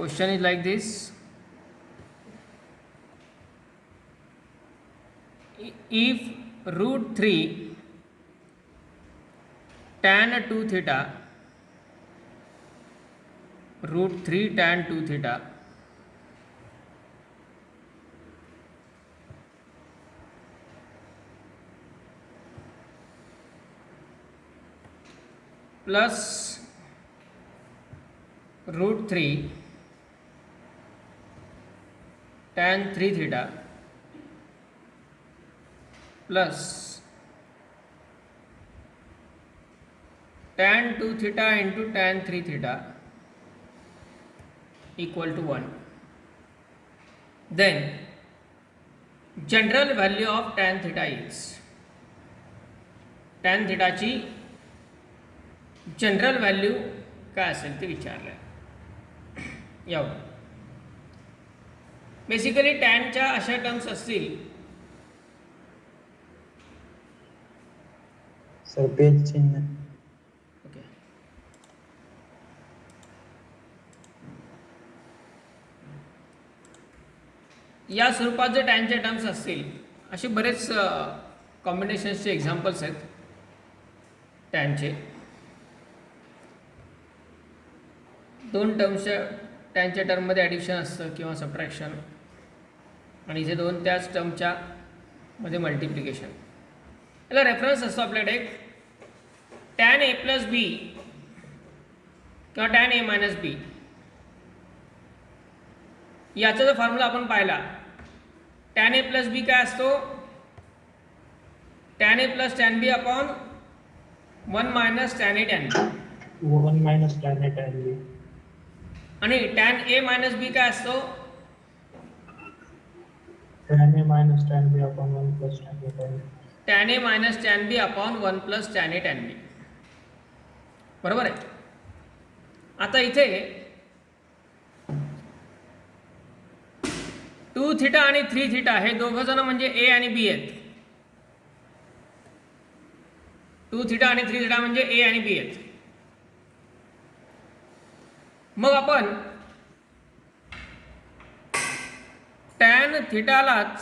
Question is like this. If root 3 tan 2 theta, root 3 tan 2 theta plus root 3 tan 3 theta plus tan 2 theta into tan 3 theta equal to 1, then general value of tan theta is, tan theta ची general value काय असेल ते विचारलं आहे. यावर basically टॅनच्या अशा terms असतील. Sir page चिन्ह. ओके, या स्वरूपात जर टॅनच्या टर्म्स असतील, असे बरेच कॉम्बिनेशन्सचे एक्झाम्पल्स आहेत टॅनचे. दोन टर्म्सच्या टॅनच्या टर्ममध्ये ॲडिशन असतं किंवा सबट्रॅक्शन, आणि इथे दोन त्याच टर्मच्या मध्ये मल्टिप्लिकेशन. याला रेफरन्स असतो आपल्याकडे एक टॅन ए प्लस बी किंवा टॅन ए मायनस बी. याचा जर फॉर्म्युला आपण पाहिला, टॅन ए प्लस बी काय असतो, tan A plus tan B upon 1 minus tan A tan B. 1 minus tan A tan बी. आणि टॅन ए मायनस बी काय असतो, tan A minus tan B upon 1 plus tan A tan B. Tan A minus tan B upon 1 plus tan A tan बी. बरोबर आहे. आता इथे 2 theta आणि 3 theta हे दोघं जण म्हणजे ए आणि बी आहेत. 2 थिटा आणि 3 थिटा म्हणजे ए आणि बी आहेत. मग आपण टॅन थिटालाच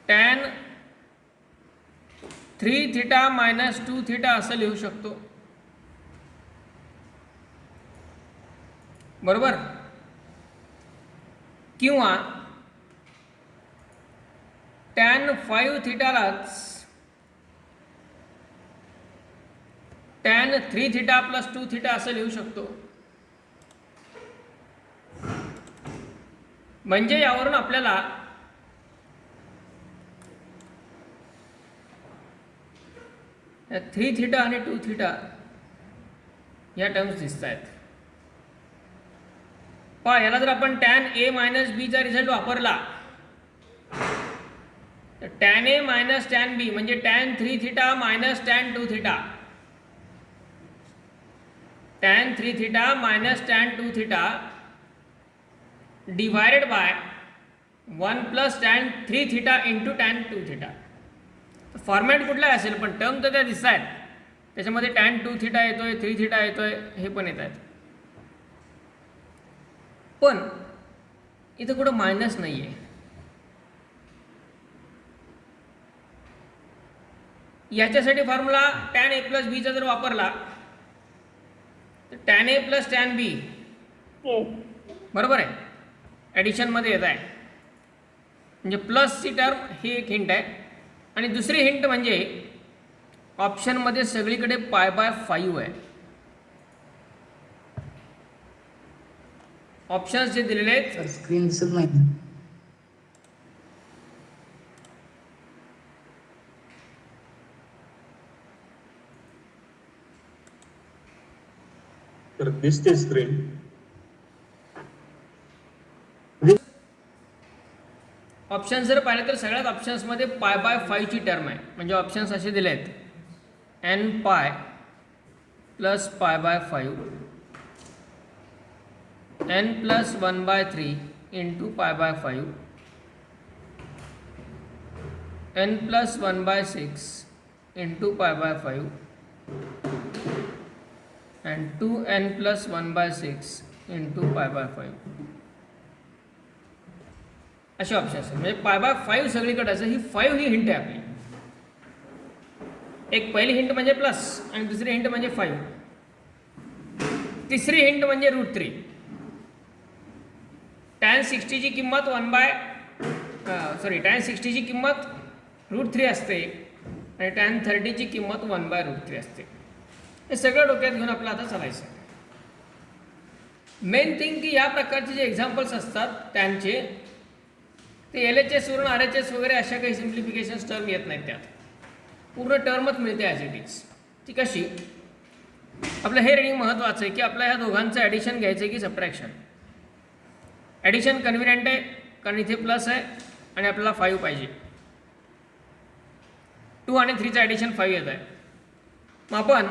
टॅन 3 थिटा मायनस 2 थिटा असं लिहू शकतो. बरोबर. किंवा टॅन 5 थिटालाच टॅन 3 थिटा प्लस 2 थिटा असं लिहू शकतो. म्हणजे यावरून आपल्याला या 3 थिटा आणि 2 थिटा या टर्म्स दिसत आहेत. पहा, याला जर आपण टॅन ए मायनस बीचा रिझल्ट वापरला तर tan A minus tan B म्हणजे tan 3 theta minus tan 2 theta, tan 3 theta minus tan 2 theta divided by 1 plus tan 3 theta into tan 2 theta. Format कुठला असेल पण टर्म तर त्या दिसत आहेत. त्याच्यामध्ये टॅन 2 थिटा येतोय, 3 थिटा येतोय, हे पण येत आहेत. पण इथं कुठं मायनस नाही आहे. याच्यासाठी फॉर्म्युला टॅन ए प्लस बीचा जर वापरला तर टॅन ए प्लस टॅन बी बरोबर आहे, ॲडिशनमध्ये येत आहे. म्हणजे प्लसची टर्म ही एक हिंट आहे. आणि दुसरी हिंट म्हणजे ऑप्शनमध्ये सगळीकडे π/5 आहे. ऑप्शन्स जे दिलेले आहेत स्क्रीन दिसत नाही. तर दिसते स्क्रीन. ऑप्शन जर पाहिले तर सगळ्याच ऑप्शन्समध्ये π/5 ची टर्म आहे. म्हणजे ऑप्शन्स असे दिले आहेत n pi plus π/5 n plus 1/3 into π/5 n plus 1/6 into π/5 and 2n plus 1/6 into π/5 असे ऑप्शन्स आहेत. म्हणजे π/5 सगळीकडे असं ही 5 ही हिंट आहे आपली. एक पहिली हिंट म्हणजे प्लस आणि दुसरी हिंट म्हणजे 5. तिसरी हिंट म्हणजे √3. tan 60 ची किंमत tan 60 ची किंमत √3 असते आणि tan 30 ची किंमत 1/√3 असते. हे सगळं डोक्यात घेऊन आपलं आता चालायचं. मेन थिंग की या प्रकारचे जे एक्झाम्पल्स असतात त्यांचे ते LHS वरून RHS वगैरे अशा काही सिम्प्लिफिकेशन टर्म येत नाहीत. त्यात पूर्ण टर्मच मिळते ॲज इट इज. ती कशी? आपलं हे रिडिंग महत्त्वाचं आहे की आपल्या ह्या दोघांचं ॲडिशन घ्यायचं आहे की सबट्रॅक्शन. ॲडिशन कन्व्हिनियंट आहे कारण इथे प्लस आहे आणि आपल्याला 5 पाहिजे. 2 आणि 3चं ॲडिशन 5 येत आहे. मग आपण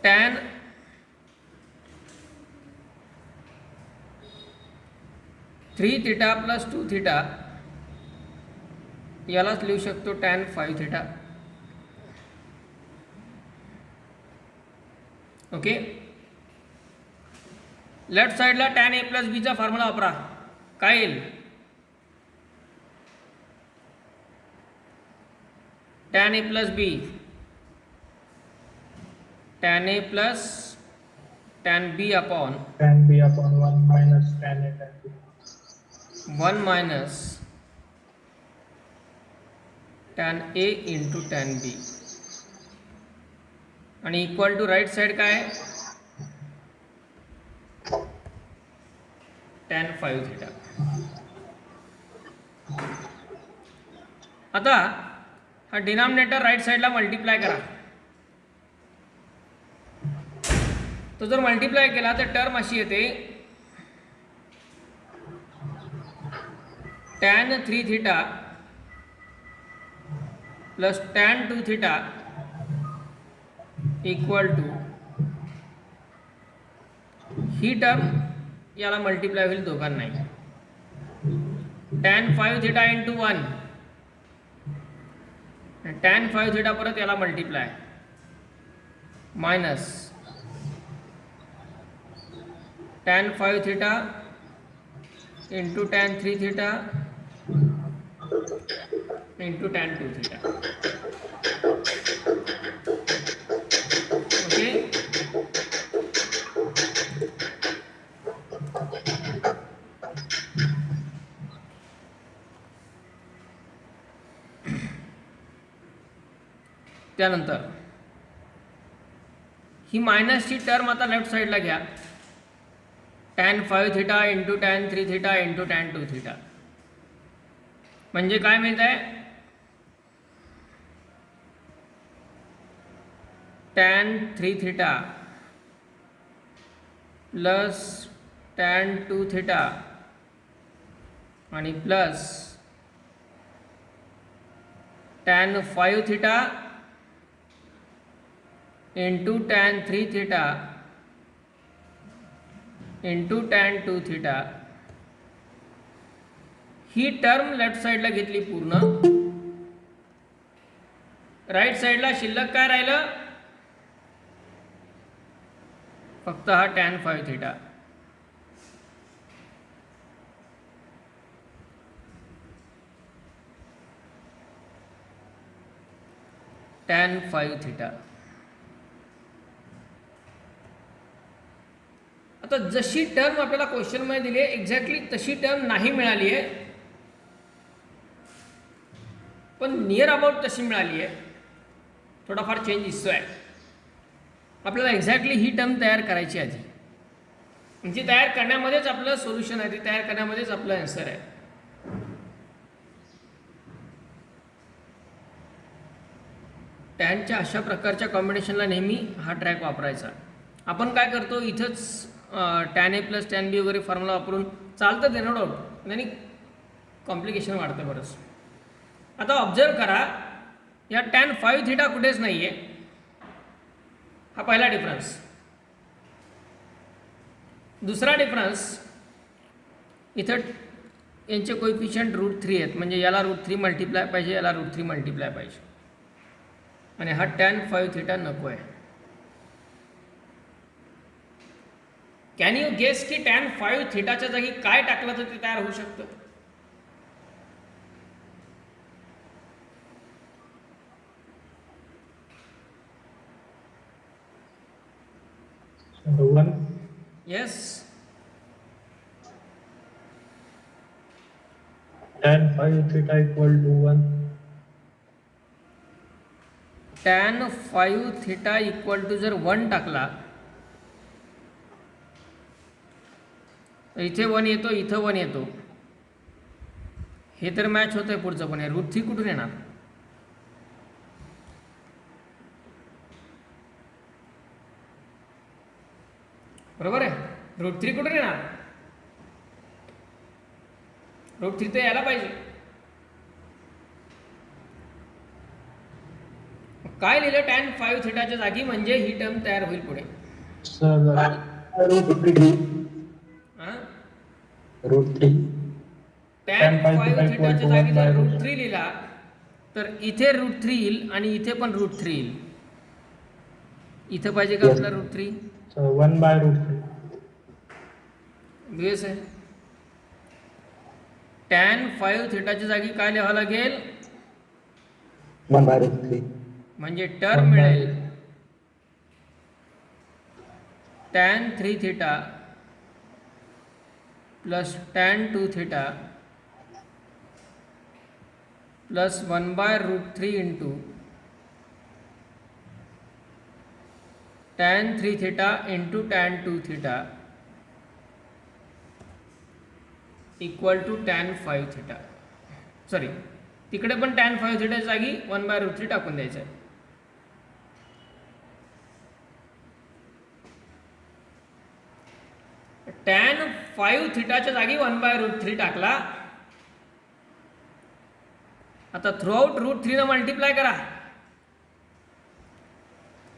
tan 3θ प्लस 2θ यालाच लिहू शकतो tan 5θ. ओके. लेफ्ट साईडला tan a प्लस बीचा फॉर्म्युला वापरा. काय येईल? tan a plus B tan a प्लस tan b upon tan b upon 1 minus tan a tan b. 1 minus tan a into tan b आणि इक्वल टू राईट साईड काय? tan 5θ. आता हा denominator right साईडला multiply करा. तो जर multiply केला तर टर्म अशी येते tan 3θ plus tan 2θ equal to ही टर्म याला मल्टिप्लाय होईल दोघांनाही. tan 5θ इंटू 1 tan 5θ परत याला multiply minus tan 5θ into tan 3θ into tan 2θ. Okay. त्यानंतर ही मायनसची टर्म आता लेफ्ट साईडला घ्या. tan 5θ into tan 3θ into tan 2θ म्हणजे काय मिळत आहे? tan 3θ प्लस tan 2θ आणि plus tan 5θ into tan 3θ into tan 2θ. ही टर्म लेफ्ट साईडला घेतली पूर्ण. राईट साईडला शिल्लक काय राहिलं? फक्त हा tan 5θ. tan 5θ. आता जशी टर्म आपल्याला क्वेश्चनमध्ये दिली आहे एक्झॅक्टली तशी टर्म नाही मिळाली आहे पण नियर अबाउट तशी मिळाली आहे. थोडाफार चेंज दिसतो आहे. आपल्याला एक्झॅक्टली ही टर्म तयार करायची आधी. म्हणजे तयार करण्यामध्येच आपलं सोल्युशन आहे. ते तयार करण्यामध्येच आपलं आन्सर आहे. टॅनच्या अशा प्रकारच्या कॉम्बिनेशनला नेहमी हा ट्रॅक वापरायचा. आपण काय करतो इथंच tan a प्लस tan b वगैरे फॉर्म्युला वापरून चालतं ते नो डाऊट आणि कॉम्प्लिकेशन वाढतं बरंच. आता ऑब्झर्व करा या tan 5θ कुठेच नाही आहे. हा पहिला डिफरन्स. दुसरा डिफरन्स इथं यांचे कोइफिशियंट √3 आहेत म्हणजे याला √3 मल्टिप्लाय पाहिजे याला √3 मल्टिप्लाय पाहिजे. आणि हा टॅन 5 थिटा नको आहे. कॅन यू गेस की टॅन 5 थिटाच्या जागी काय टाकलं तर ते तयार होऊ शकतं? So 1 yes, tan phi theta equal to 1. Tan 5 theta equal to जर 1 टाकला तर इथे 1 येतो, इथं 1 येतो. हे तर मॅच होतंय. पुढचं पण आहे. √3 कुठून येणार? बरोबर आहे. √3 कुठून येणार? √3 तर यायला पाहिजे. काय लिहिलं टॅन 5 थिटाच्या जागी म्हणजे ही टर्म तयार होईल पुढे. So √3. हां, √3. टॅन Tan 5 5 थिटाच्या equal to जागी 1 by जर √3. √3 लिहिला तर इथे √3 येईल आणि इथे पण √3 येईल. इथं पाहिजे का आपला √3? So 1 by √3. बेस आहे. टॅन 5 थिटाच्या जागी काय लिहावं लागेल? 1 by √3. म्हणजे टर्म 1 by मिळेल tan 3 theta plus tan 2 theta plus 1 by √3 into tan 3 theta into tan 2 theta equal to tan 5 theta. Sorry, तिकडे पण टॅन 5 थिटाच्या जागी 1 बाय √3 टाकून द्यायचं आहे. टॅन 5 थिटाच्या जागी 1 बाय √3 टाकला. आता थ्रूआउट √3 न मल्टिप्लाय करा.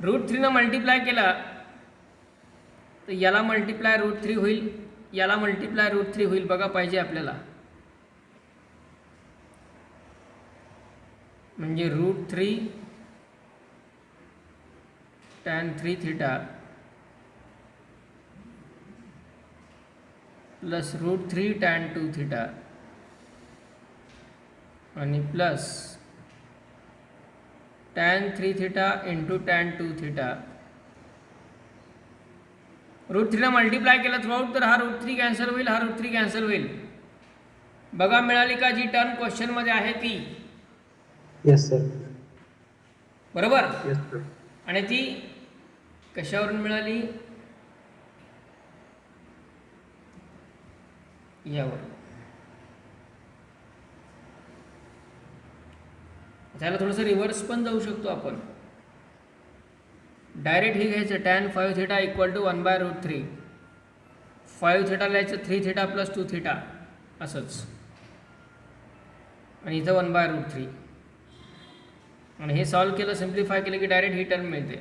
√3 न मल्टिप्लाय केला तर याला मल्टिप्लाय √3 होईल, याला मल्टिप्लाय √3 होईल. बघा पाहिजे आपल्याला. म्हणजे √3 tan 3 theta plus √3 tan 2 theta आणि plus tan 3 theta into tan 2 theta. √3 multiply केलं थ्रूआउट तर हा √3 कॅन्सल होईल, हा √3 कॅन्सल होईल. बघा मिळाली का जी टर्म क्वेश्चनमध्ये आहे ती? Yes, sir. बरोबर. Yes, sir. आणि ती कशावरून मिळाली? यावर. त्याला थोडंसं रिव्हर्स पण जाऊ शकतो आपण. डायरेक्ट हे घ्यायचं tan 5 theta equal to 1 by √3. 5 theta लिहायचं 3 थिटा प्लस 2 थिटा असंच, आणि इथं 1 बाय √3. आणि हे सॉल्व केलं, सिम्प्लिफाय केलं की डायरेक्ट ही टर्म मिळते.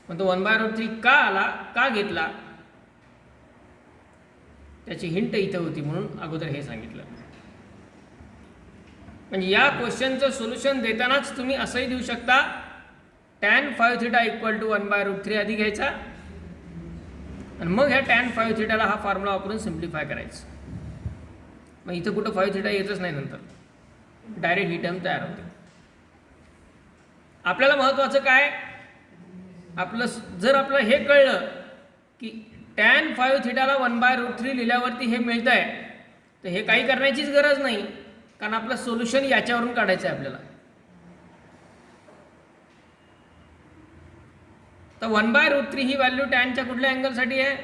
पण तो 1 बाय √3 का आला, का घेतला, त्याची हिंट इथं होती म्हणून अगोदर हे सांगितलं. म्हणजे या क्वेश्चनचं सोल्युशन देतानाच तुम्ही असंही देऊ शकता tan 5 theta equal to 1 by √3 आधी घ्यायचा आणि मग ह्या टॅन 5 थिटाला हा फॉर्म्युला वापरून सिम्प्लिफाय करायचं. मग इथं कुठं 5 थिटा येतच नाही, नंतर डायरेक्ट ही टर्म तयार होते. आपल्याला महत्त्वाचं काय, आपलं जर आपलं हे कळलं की टॅन 5 थिटाला 1 बाय √3 लिहिल्यावरती हे मिळतं आहे, तर हे काही करण्याचीच गरज नाही, कारण आपलं सोल्युशन याच्यावरून काढायचं आहे आपल्याला. तर 1 बाय √3 ही व्हॅल्यू टॅनच्या कुठल्या अँगलसाठी आहे?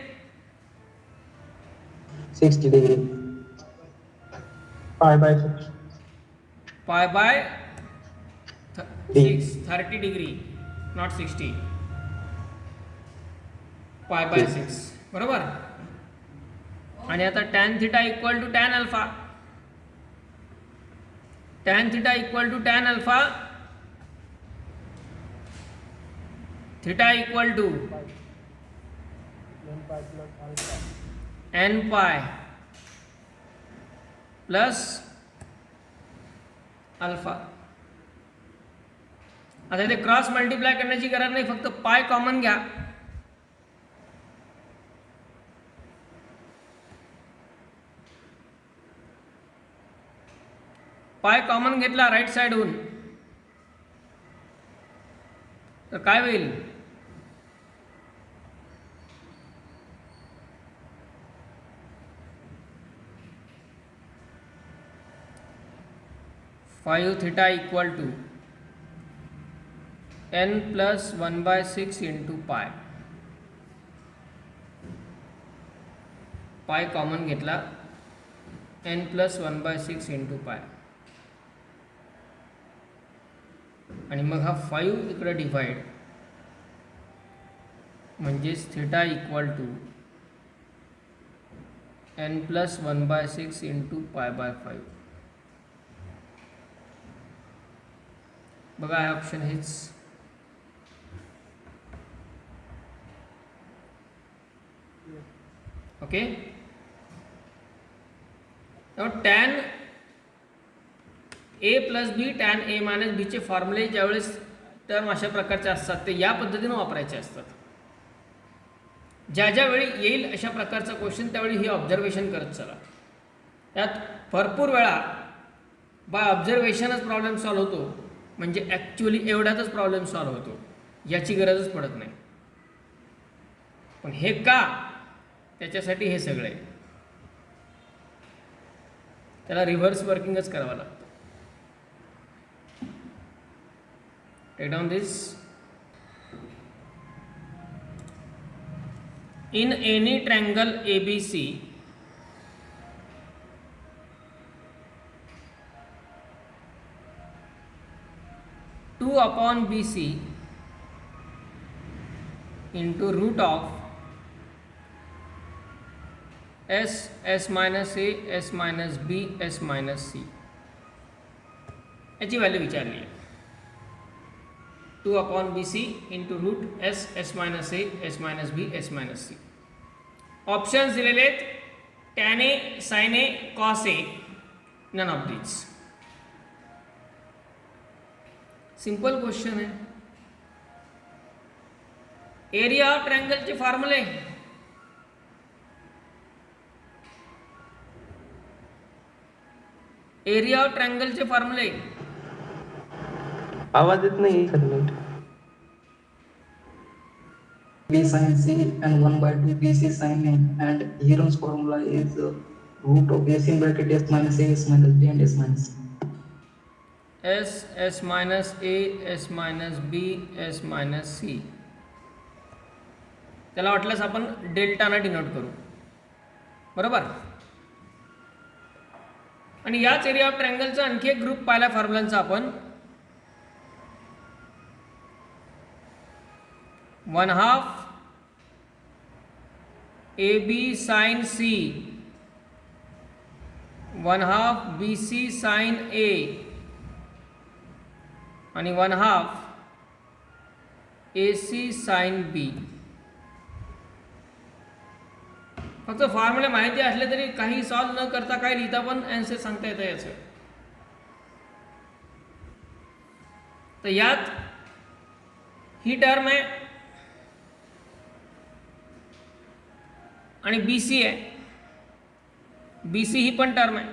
60 degree. Pi by 6. Pi by 6, 30 degree, not 60. Pi by 6, बरोबर. आणि आता tan theta equal to tan alpha. Tan theta equal to tan alpha, theta equal to n pi plus alpha. आता ते cross multiply करण्याची गरज नाही, फक्त पाय कॉमन घ्या. पाय कॉमन घेतला राईट साईडहून तर काय होईल? Five theta equal to n plus 1/6 into pi. Pi common घेतला, n प्लस 1/6 इंटू पाय, आणि मग हा 5 इकडे डिवाइड, म्हणजेच theta equal to n plus 1/6 into pi by 5. बघा हा ऑप्शन हेच. Okay. Tan A plus B tan A minus बीचे फॉर्म्युले ज्यावेळेस टर्म अशा प्रकारचे असतात ते या पद्धतीने वापरायचे असतात. ज्या ज्यावेळी येईल अशा प्रकारचा क्वेश्चन त्यावेळी ही ऑब्झर्वेशन करत चला. त्यात भरपूर वेळा बाय ऑब्झर्वेशनच प्रॉब्लेम सॉल्व्ह होतो, म्हणजे ॲक्च्युअली एवढ्यातच प्रॉब्लेम सॉल्व्ह होतो, याची गरजच पडत नाही. पण हे का? त्याच्यासाठी हे सगळे त्याला रिव्हर्स वर्किंगच करावं लागतं. Take down this. In any triangle ABC, two upon BC into root of S S minus A S minus B S minus C याची व्हॅल्यू विचारली आहे. 2 upon BC into root S S minus A S minus B S minus C. Options दिलेले आहेत tan A, sine A, cos A, none of these. Simple question आहे. Area of ट्रायंगलचे फॉर्म्युले area of ट्रायंगलचे फॉर्म्युले आवाज येत नाही. B sin C and 1/2 BC sin A, and Heron's formula is root of S in bracket S minus A S minus B and S minus C. S S minus A S minus B S minus C. त्याला वाटल्यास आपण डेल्टानं denote करू, बरोबर. आणि याच area of ट्रायंगलचा आणखी एक group पाहिला फॉर्म्युलांचा आपण. 1/2 AB sin C, 1/2 BC sin A आणि 1/2 AC sin B. फक्त फॉर्म्युले माहिती असले तरी काही सॉल्व न करता काय लिहिता पण आन्सर सांगता येतं याचं. तर यात ही टर्म आहे आणि BC आहे. BC ही पण टर्म आहे,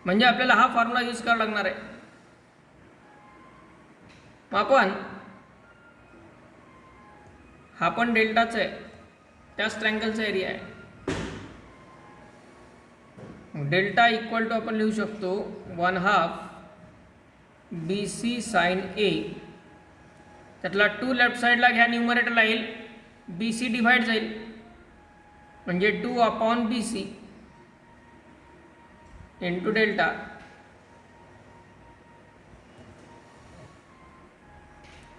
म्हणजे आपल्याला हा फॉर्म्युला यूज करावा लागणार आहे. मग आपण हा पण डेल्टाच आहे, त्याच ट्रायंगलचा एरिया आहे. डेल्टा इक्वल टू आपण लिहू शकतो 1/2 BC sin A. त्यातला 2 लेफ्ट साईडला घ्या, न्यूमरेटरला येईल, BC डिवाइड जाईल, म्हणजे 2 अपॉन BC इंटू डेल्टा.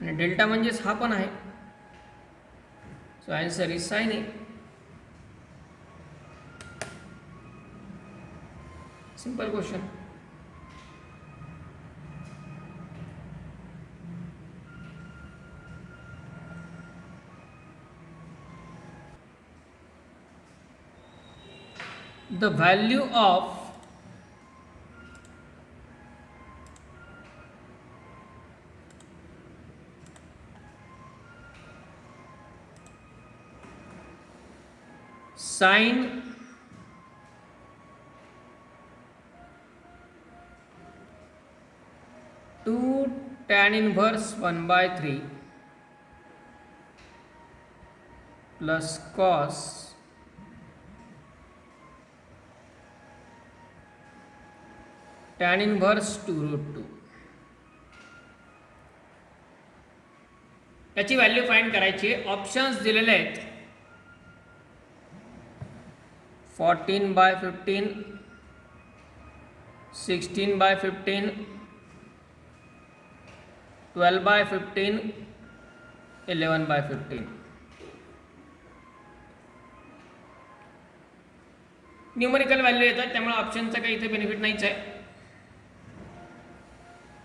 आणि डेल्टा म्हणजेच हा पण आहे. So answer is sine A. Simple question. The value of sign to tan inverse 1/3 plus cos tan inverse 2√2. याची व्हॅल्यू फाइंड करायची आहे. ऑप्शन्स दिलेले आहेत 14/15, 16/15, 12/15, 11/15. न्यूमरिकल व्हॅल्यू येतात, त्यामुळे ऑप्शनचा काही इथे बेनिफिट नाहीच आहे.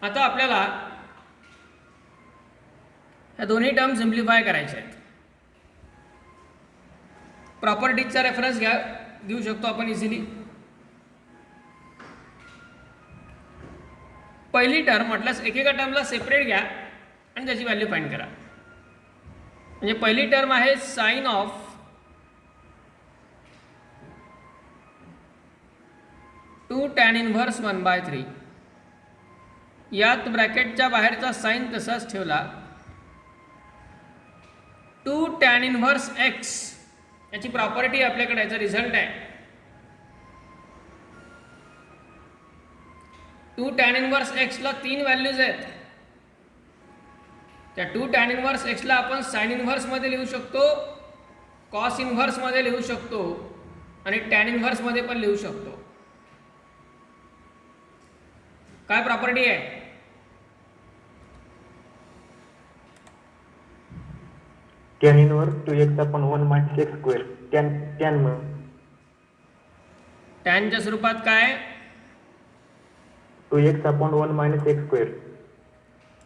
आता आपल्याला ह्या दोन्ही टर्म सिम्प्लिफाय करायच्या आहेत. प्रॉपर्टीजचा रेफरन्स घेऊ शकतो आपण इझिली. पहिली टर्म म्हटल्यास एकेका टर्मला सेपरेट घ्या आणि त्याची व्हॅल्यू फाइंड करा. म्हणजे पहिली टर्म आहे sine of two tan inverse 1/3. यात ब्रॅकेटच्या बाहेरचा साइन तसाच ठेवला. 2 tan इनव्हर्स x याची प्रॉपर्टी आपल्याकडे याचा रिझल्ट आहे. 2 tan इनव्हर्स x ला 3 व्हॅल्यूज आहेत. त्या 2 tan इनव्हर्स x ला आपण साइन इनव्हर्स मध्ये लिहू शकतो, कॉस इनव्हर्स मध्ये लिहू शकतो आणि tan इनव्हर्स मध्ये पण लिहू शकतो. काय प्रॉपर्टी आहे? tan inverse 2x upon 1 minus x square. tan टॅनच्या स्वरूपात काय? 2x upon 1 minus x square.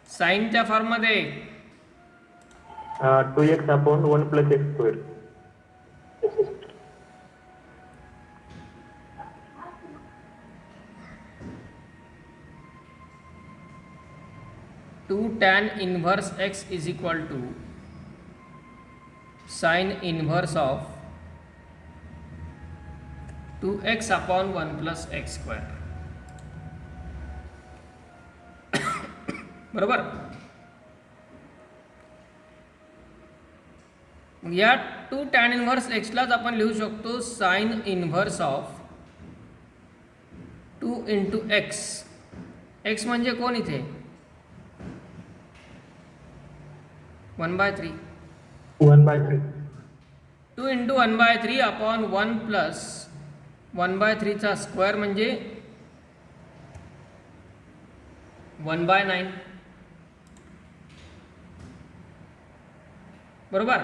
साइनच्या फॉर्ममध्ये 2x upon 1 plus x square. Two tan inverse x is equal to sine inverse of 2x upon 1 plus x square. बरोबर. या 2 tan inverse x लाच आपण लिहू शकतो sine inverse of 2 into x. x म्हणजे कोण इथे? 1/3. 1/3. 2 इंटू 1/3 अपॉन 1 प्लस 1/3 चा स्क्वेअर म्हणजे 1/9. बरोबर.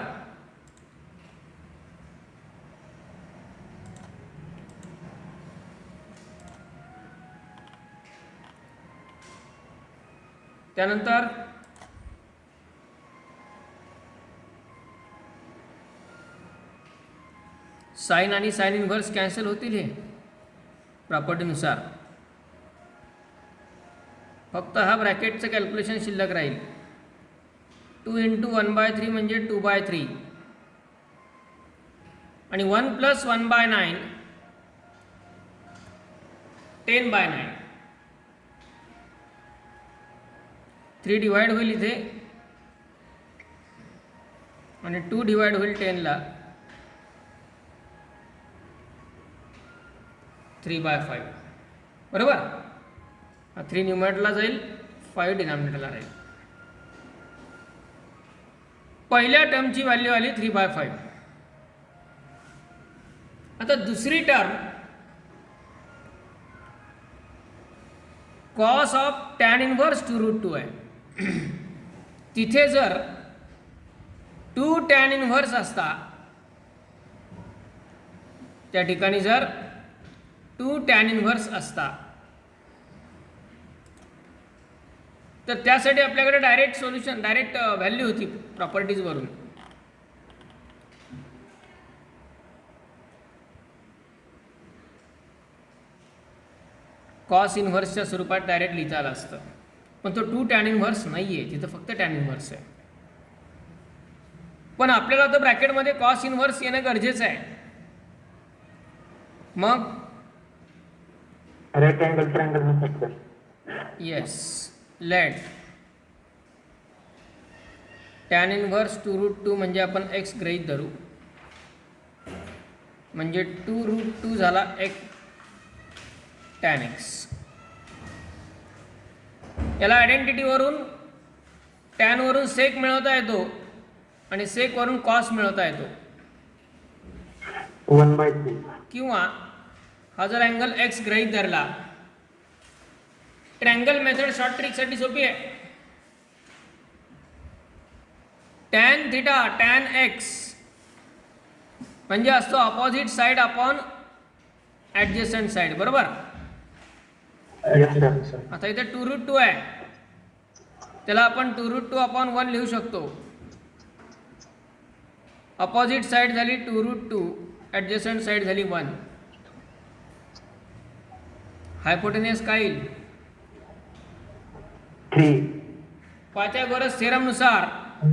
त्यानंतर साइन आणि साइन इनव्हर्स कॅन्सल होतील हे प्रॉपर्टीनुसार. फक्त हा ब्रॅकेटचं कॅल्क्युलेशन शिल्लक राहील. 2 इंटू 1/3 म्हणजे 2/3 आणि 1 प्लस 1/9 10/9. 3 डिवाइड होईल इथे आणि 2 डिवाइड होईल 10 ला. 3/5. बरोबर. हा 3 न्यूमरेटरला जाईल, 5 डिनॉमिनेटरला राहील. पहिल्या टर्मची व्हॅल्यू आली 3/5. आता दुसरी term cos of tan inverse 2√2 आहे. तिथे जर 2 tan इनव्हर्स असता, त्या ठिकाणी जर 2 tan इनव्हर्स असता तर त्यासाठी आपल्याकडे डायरेक्ट सोल्युशन, डायरेक्ट व्हॅल्यू होती प्रॉपर्टीजवरून. कॉस इनव्हर्सच्या स्वरूपात डायरेक्ट लिहिता आलं असतं, पण तो 2 tan इनव्हर्स नाही आहे, तिथं फक्त tan इनव्हर्स आहे. पण आपल्याला आता ब्रॅकेटमध्ये कॉस इनव्हर्स येणं गरजेचं आहे. मग रेक्टँगल ट्रायंगल नसतात का? येस, लेट टॅन इनव्हर्स 2√2 म्हणजे आपण एक्स गृहीत धरू, म्हणजे 2√2 झाला एक टॅन एक्स. याला आयडेंटिटीवरून टॅनवरून सेक मिळवता येतो आणि सेकवरून कॉस मिळवता येतो. 1/3. किंवा हा जर अँगल एक्स गृहीत धरला, ट्रँगल मेथड शॉर्ट ट्रिकसाठी सोपी आहे. टॅन थिटा टॅन एक्स म्हणजे असतो opposite side upon adjacent side, बरोबर. Yes, sir. आता इथे 2√2 आहे, त्याला आपण 2√2 अपॉन 1 लिहू शकतो. अपोजिट साईड झाली 2√2, ॲडजस्टंट साईड झाली 1. हायपोटेनियस काय येईल? 3. पायथागोरस थेरमनुसार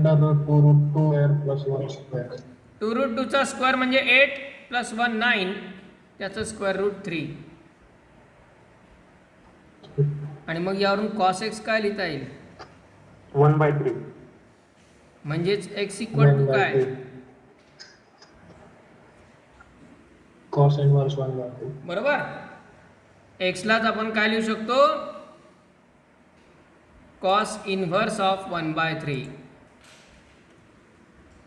√2√2 2√2 चा स्क्वेअर म्हणजे 8 + 1 9, त्याचं स्क्वेअर रूट 3. आणि मग यावरून कॉस एक्स काय लिहिता येईल? 1/3. म्हणजेच एक्स इक्वल टू काय? cos inverse 1/3. बरोबर. एक्सलाच आपण काय लिहू शकतो? Cos inverse of 1/3.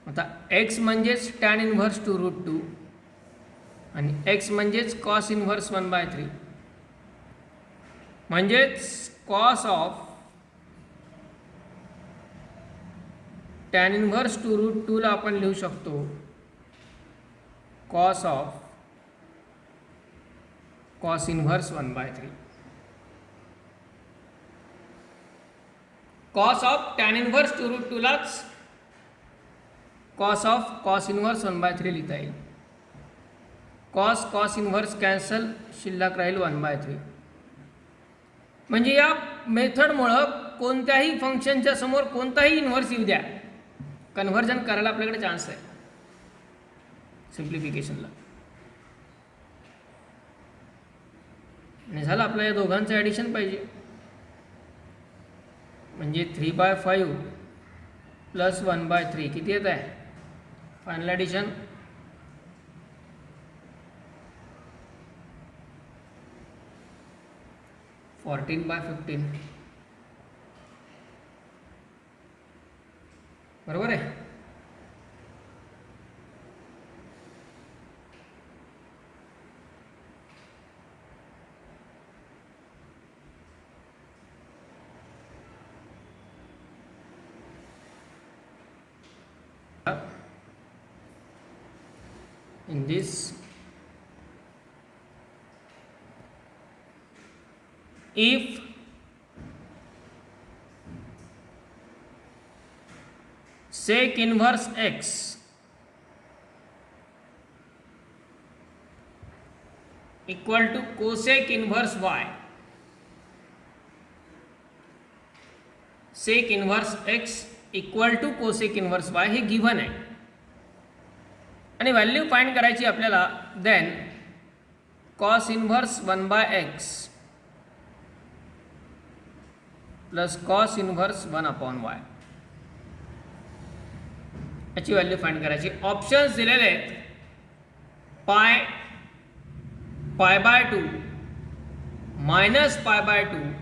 आता एक्स म्हणजेच टॅन इनव्हर्स 2√2 आणि एक्स म्हणजेच कॉस इनव्हर्स 1/3. म्हणजेच कॉस ऑफ टॅन इनव्हर्स 2√2 ला आपण लिहू शकतो cos of cos inverse 1/3. Cos of tan inverse 2√2 लाच कॉस ऑफ कॉस इनव्हर्स 1/3 लिहिता येईल. कॉस इनव्हर्स कॅन्सल, शिल्लक राहील 1/3. म्हणजे या मेथडमुळं कोणत्याही फंक्शनच्या समोर कोणताही इन्व्हर्स येऊ द्या, कन्व्हर्जन करायला आपल्याकडे चान्स आहे सिम्प्लिफिकेशनला. आणि झालं आपलं या दोघांचं ॲडिशन पाहिजे, म्हणजे 3/5 + 1/3 किती येत आहे? Final addition 14/15. बरोबर आहे. In this if sec inverse x equal to cosec inverse y, sec inverse x equal to cosec inverse y हे गिव्हन आहे आणि व्हॅल्यू फाइंड करायची आपल्याला. Then cos inverse 1/x plus cos inverse 1/y याची value find करायची. Options दिलेले आहेत पाय π/2 -π/2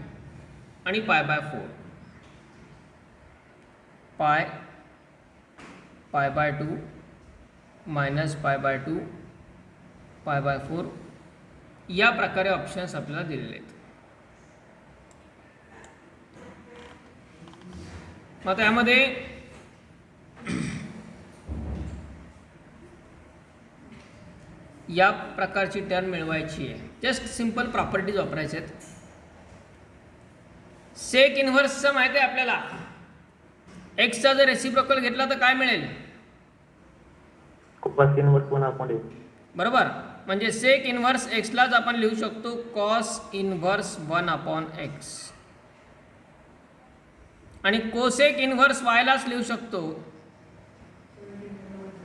आणि π/4. π/2 -π/2 π/4 या प्रकारे ऑप्शन्स आपल्याला दिलेले आहेत. मग त्यामध्ये या प्रकारची टर्म मिळवायची आहे. जस्ट सिंपल प्रॉपर्टीज वापरायचे आहेत. सेक इन्व्हर्सचं माहिती आहे आपल्याला, एक्सचा जर रेसिप्रोकल घेतला तर काय मिळेल? cos inverse 1/8. बरोबर. म्हणजे सेक इन्व्हर्स एक्सलाच आपण लिहू शकतो कॉस इन्व्हर्स 1/x आणि कोसेक इन्व्हर्स वायलाच लिहू शकतो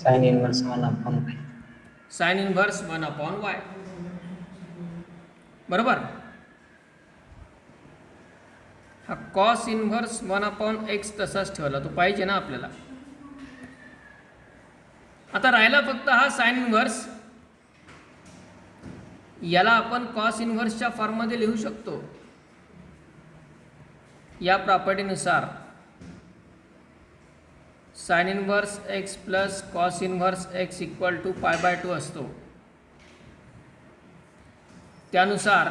sin inverse 1/y. Sign inverse 1/y. बरोबर. हा कॉस इन्व्हर्स 1/x तसाच ठेवला, तो पाहिजे ना आपल्याला. आता राहिला फक्त हा साइन इन्व्हर्स. याला आपण कॉस इन्व्हर्सच्या फॉर्ममध्ये लिहू शकतो या प्रॉपर्टीनुसार. Sine inverse x plus cos inverse x equal to π/2 असतो. त्यानुसार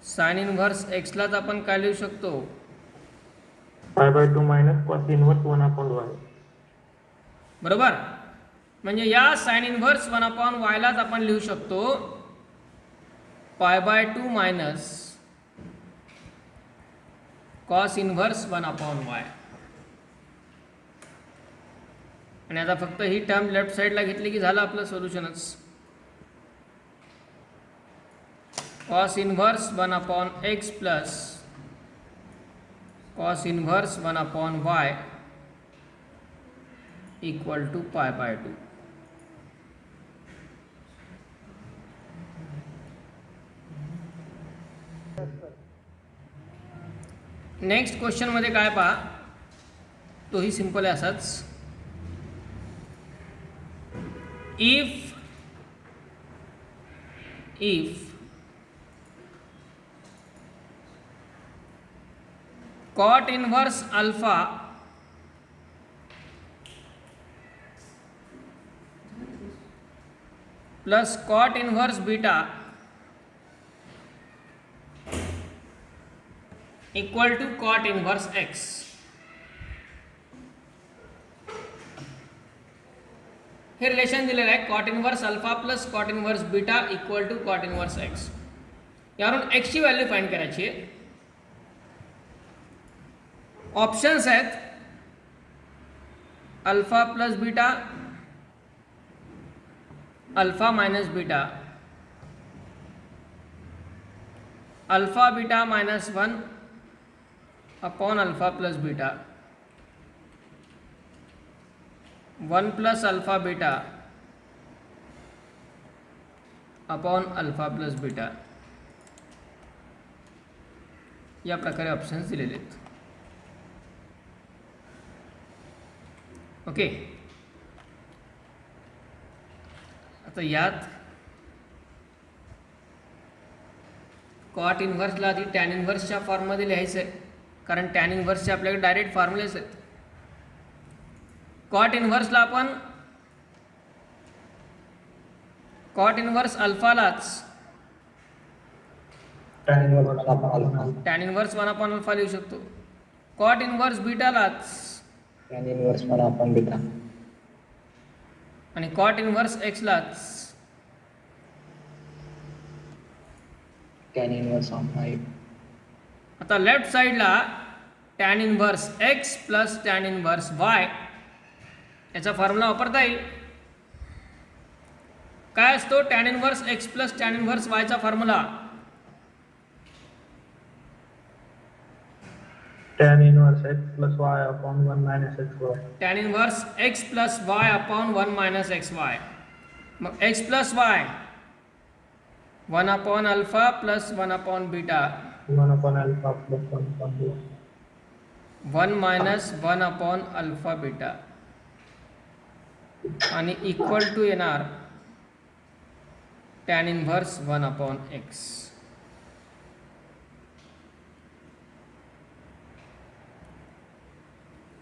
साइन इन्व्हर्स एक्सलाच आपण काय लिहू शकतो, π/2 मायनस कॉस इन्व्हर्स 1/y. बरोबर. म्हणजे या साइन इन्व्हर्स 1/y लाच आपण लिहू शकतो π/2 मायनस कॉस इन्व्हर्स 1/y. आणि आता फक्त ही टर्म लेफ्ट साईडला घेतली की झालं आपलं सोल्युशनच. Cos inverse 1/x plus cos inverse 1/y equal to π/2. Next question मध्ये काय पहा, तोही सिंपल आहे असाच. If cot inverse alpha plus cot inverse beta equal to cot inverse x. हे रिलेशन दिलेलं आहे, cot inverse alpha plus cot inverse beta equal to cot inverse x. यावरून x ची व्हॅल्यू फाइंड करायची आहे. ऑप्शन्स आहेत alpha plus beta, alpha minus beta, alpha beta minus 1 upon alpha plus beta, 1 plus alpha beta upon alpha plus beta. या प्रकारे options दिलेले आहेत. Okay. आता यात कॉट इन्व्हर्सला आधी टॅन इन्व्हर्सच्या फॉर्ममध्ये लिहायचं आहे, कारण टॅन इन्व्हर्सचे आपल्याकडे डायरेक्ट फॉर्म्युलेस आहेत. कॉट इन्व्हर्सला आपण कॉट इन्व्हर्स अल्फालाच tan inverse आपण अल्फा, टॅन इन्व्हर्स 1/अल्फा लिहू शकतो. कॉट इन्व्हर्स बीटालाच tan inverse पण आपण बीटा, आणि कॉट इन्व्हर्स एक्सलाच tan inverse आपण. आता लेफ्ट साईडला tan inverse x plus tan inverse y याचा फॉर्म्युला वापरता येईल. काय असतो tan inverse x plus tan inverse वायचा formula? tan inverse x plus y upon 1 minus xy. Tan inverse x plus y upon 1 minus x y. मग x plus y 1 upon alpha plus 1 upon beta, 1 upon alpha plus 1 upon beta. 1 minus 1 upon alpha beta आणि equal to येणार tan inverse 1 upon x.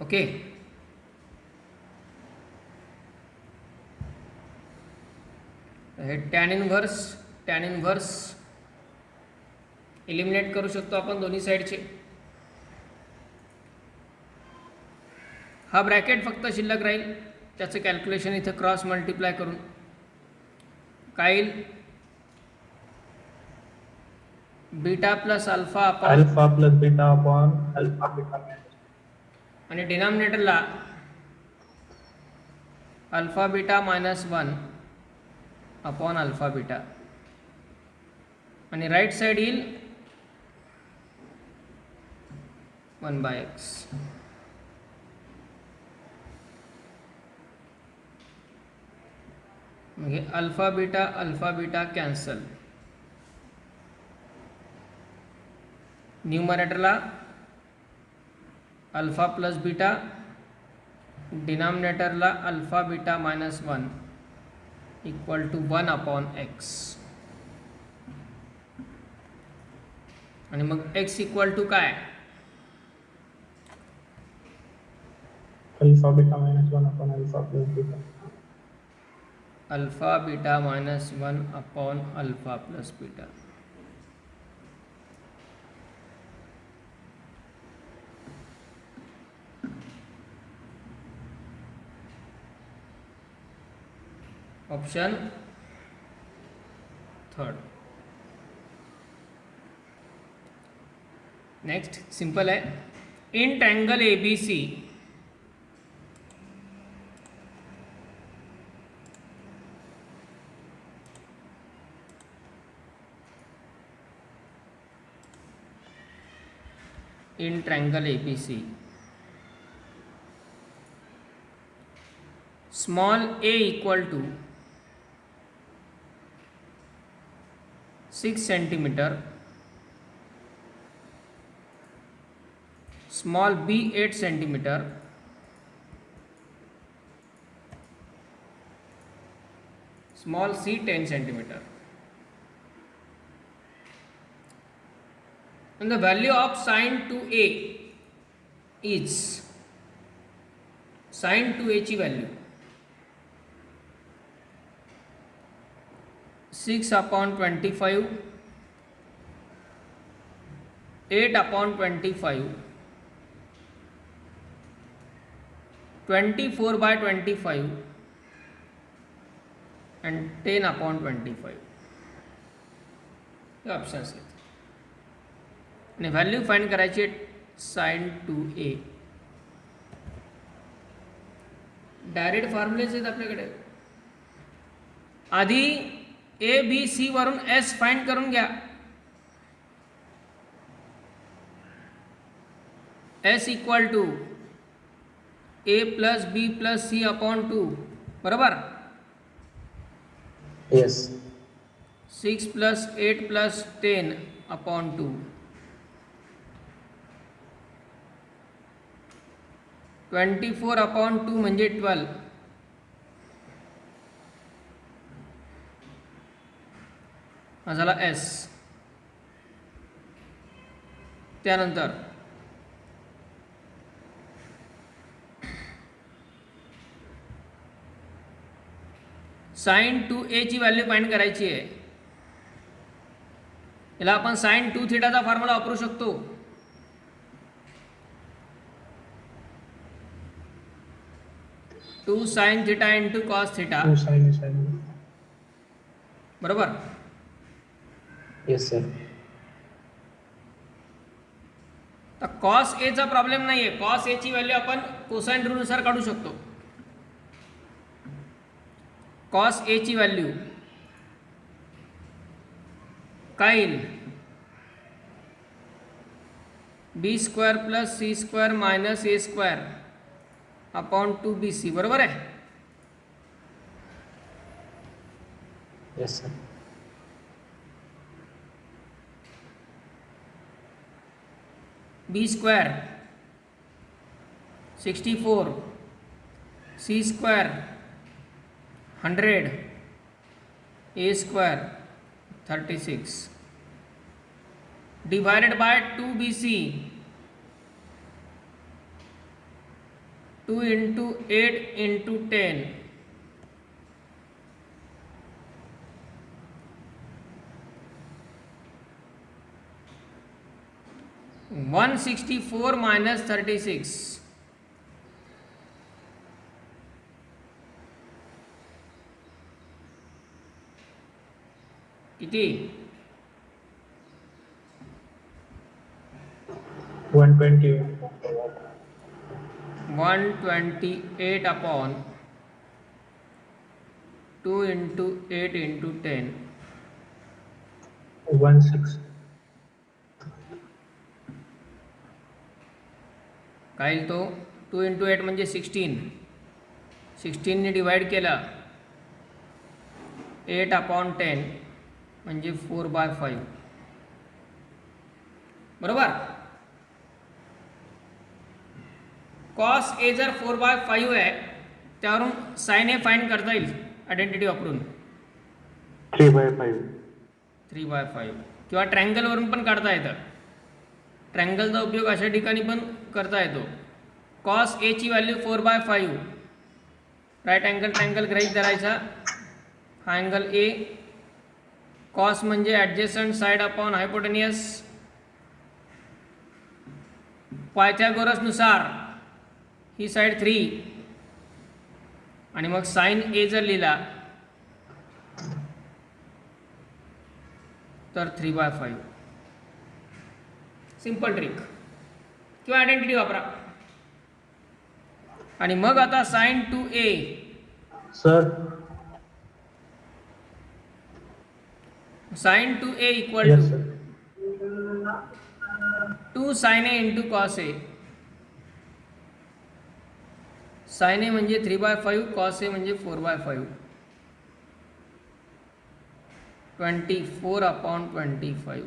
Okay. हे tan inverse eliminate करू शकतो आपण दोन्ही साईडचे. हा ब्रॅकेट फक्त शिल्लक राहील, त्याचं कॅल्क्युलेशन इथं क्रॉस मल्टिप्लाय करून काय येईल, beta plus alpha upon Alpha plus beta upon alpha beta minus. आणि डिनॉमिनेटरला alpha beta minus 1 upon alpha beta आणि राईट साईड येईल 1/x. मग हे अल्फा बीटा कॅन्सल. न्यूमरेटरला अल्फा प्लस बीटा, डिनॉमिनेटरला alpha beta minus 1 equal to 1 upon x. आणि मग एक्स इक्वल टू काय? Alpha beta minus 1 upon alpha plus beta. Alpha beta minus 1 upon alpha plus beta. Option third. Next simple है. In triangle A B C in triangle ABC, small a equal to 6 centimeter, small b 8 centimeter, small c 10 centimeter. And the value of sin 2a is, sin 2a ची value 6 upon 25, 8 upon 25, 24 by 25 and 10 upon 25. हे options आहेत. आणि value find करायची आहे sign 2a. Direct formulas आहेत आपल्याकडे. आधी A B C वरून एस फाइंड करून घ्या. S equal to A plus B plus C upon 2, बरोबर. Yes. 6 plus 8 plus 10 upon 2. 24 upon 2 म्हणजे 12. हा झाला एस. त्यानंतर साइन 2a ची व्हॅल्यू फाइंड करायची आहे. याला आपण साइन 2 थीटाचा फॉर्म्युला वापरू शकतो. Two sine theta into cos theta, 2 sin A sin B. बरोबर. Yes, sir. तर कॉस ए चा प्रॉब्लेम नाही आहे. कॉस ए ची व्हॅल्यू आपण कोसाइन रूलनुसार काढू शकतो. कॉस ए ची व्हॅल्यू काय येईल? B square plus c square minus a square upon 2bc, बरोबर आहे. Yes, sir. B square 64, c square 100, a square 36 divided by 2bc. 2 into 8 into 10, 164 minus 36, किती? 128. 128 upon 2 into 8 into 10, 16. काय येईल तो? 2 into 8 म्हणजे 16. 16 ने डिवाइड केला 8/10 म्हणजे 4/5 बरोबर. कॉस ए जर 4/5 आहे त्यावरून साइन ए फाइंड करता येईल आयडेंटिटी वापरून 3/5. 3/5 किंवा ट्रँगलवरून पण काढता येतं. ट्रँगलचा उपयोग अशा ठिकाणी पण करता येतो. कॉस एची व्हॅल्यू 4/5. राईट अँगल ट्रँगल गृहीत धरायचा. हा अँगल ए. कॉस म्हणजे ॲडजेसंट साईड अपॉन हायपोटेनियस. पायथागोरसनुसार ही साईड 3 आणि मग साइन ए जर लिहिला तर 3/5. सिंपल ट्रिक किंवा आयडेंटिटी वापरा. आणि मग आता sine 2a sir sine 2a equal yes to sir 2 sine a into cos a. Sine a म्हणजे 3/5, कॉस ए म्हणजे 4/5. 24/25.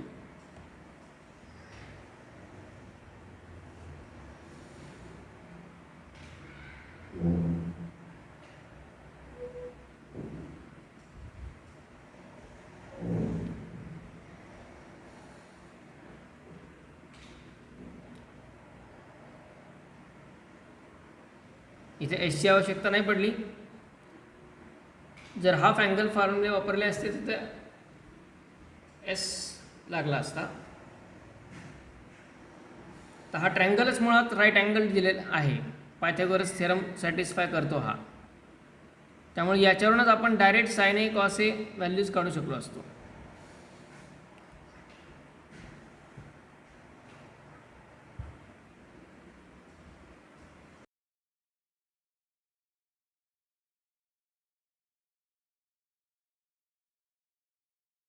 इथे एसची आवश्यकता नाही पडली. जर हाफ अँगल फॉर्म्युले वापरले असते तर एस लागला असता. तर हा ट्रँगलच मुळात राईट अँगल दिलेला आहे. पायथागोरस थेरम सॅटिस्फाय करतो हा. त्यामुळे याच्यावरूनच आपण direct sine A cos A values काढू शकलो असतो.